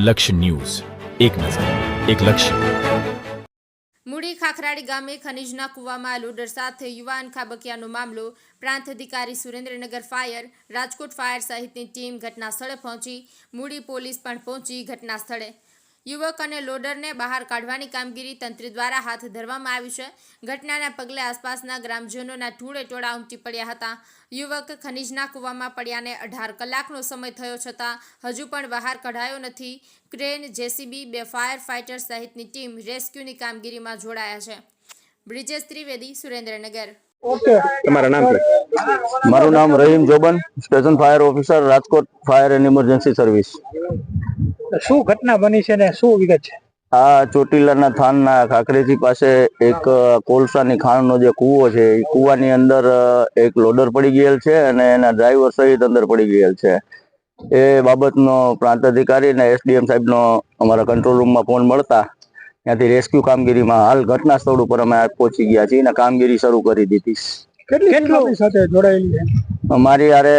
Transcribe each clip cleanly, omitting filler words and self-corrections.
લક્ષ્ય ન્યૂઝ, એક નજર, એક લક્ષ્ય. મૂડી ખાખરાડી ગામે ખનીજના કૂવામાં લોડર સાથે યુવાન ખાબકિયાનો મામલો. પ્રાંત અધિકારી સુરેન્દ્રનગર ફાયર, રાજકોટ ફાયર સહિતની ટીમ ઘટના સ્થળે પહોંચી. મૂડી પોલીસ પણ પહોંચી ઘટના સ્થળે. યુવક અને લોડરને બહાર કાઢવાની કામગીરી તંત્ર દ્વારા હાથ ધરવામાં આવી છે. ઘટનાના પગલે આસપાસના ગ્રામજનોના ટોળે ટોળા ઉમટી પડ્યા હતા. યુવક ખનીજના કૂવામાં પડ્યાને 18 કલાકનો સમય થયો છતાં હજુ પણ બહાર કઢાયો નથી. ક્રેન, જેસીબી, 2 ફાયર ફાઇટર સહિતની ટીમ રેસ્ક્યુની કામગીરીમાં જોડાયા છે. બ્રિજેશ ત્રિવેદી, સુરેન્દ્રનગર. તમારું નામ છે? મારું નામ Rahim Joban, station fire officer, Rajkot fire and emergency service. શું ઘટના બની છે ને શું વિગત છે? આ ચોટીલાના થાનના ખાખરેજી પાસે એક કોલસાની ખાણનો જે કૂવો છે એ કૂવાની અંદર એક લોડર પડી ગયેલ છે અને એના ડ્રાઈવર સહિત અંદર પડી ગયેલ છે. એ બાબતનો પ્રાંત અધિકારી અને એસડીએમ સાહેબનો અમારા કંટ્રોલ રૂમમાં ફોન મળતા ત્યાંથી રેસ્ક્યુ કામગીરીમાં હાલ ઘટના સ્થળ ઉપર અમે પહોંચી ગયા છીએ અને કામગીરી શરૂ કરી દીધી. કેટલી સાથે જોડાયેલી છે? અમારી યારે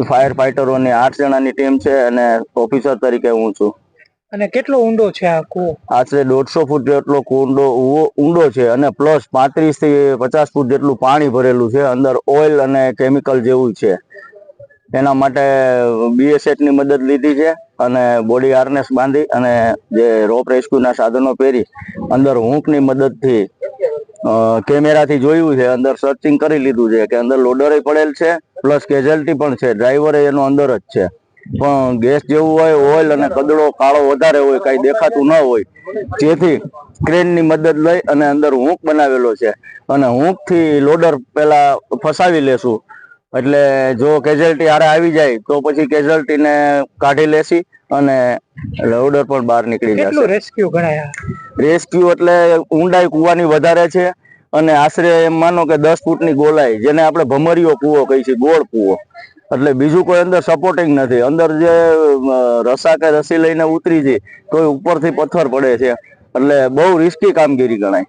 ફાયર ફાઈટરોની 8 જણાની ટીમ છે અને ઓફિસર તરીકે હું છું. અને કેટલો ઊંડો છે આ કૂવો? આશરે 150 ફૂટ જેટલો ઊંડો છે અને પ્લસ 35 થી 50 ફૂટ જેટલું પાણી ભરેલું છે. અંદર ઓઇલ અને કેમિકલ જેવું છે. એના માટે BSH ની મદદ લીધી છે અને બોડી હાર્નેસ બાંધી અને જે રોપ રેસ્ક્યુના સાધનો પહેરી અંદર હૂંકની મદદથી કેમેરાથી જોયું છે. અંદર સર્ચિંગ કરી લીધું છે કે અંદર લોડર પડેલ છે પ્લસ કેઝ્યુઅલ્ટી પણ છે. ડ્રાઈવર એનો અંદર જ છે પણ ગેસ જેવું હોય, ઓઇલ અને કદડો કાળો વધારે હોય, કઈ દેખાતું ન હોય, જેથી ક્રેનની મદદ લઈ અને અંદર હૂંક બનાવેલો છે અને હૂંકથી લોડર પેલા ફસાવી લેશું. એટલે જો કેઝ્યુઅલ્ટી હારે આવી જાય તો પછી કેઝ્યુઅલ્ટીને કાઢી લેશી અને લોડર પણ બહાર નીકળી જશે. કેટલું રેસ્ક્યુ ગણાયા? રેસ્ક્યુ એટલે ઊંડાઈ કૂવાની વધારે છે અને આશરે એમ માનો કે 10 ફૂટની ગોલાઈ, જેને આપણે ભમરીયો કૂવો કહી છીએ, ગોળ કૂવો. એટલે બીજું કોઈ અંદર સપોર્ટિંગ નથી. અંદર જે રસા કે રસી લઈને ઉતરી છે તો ઉપરથી પથ્થર પડે છે એટલે બહુ રિસ્કી કામગીરી ગણાય.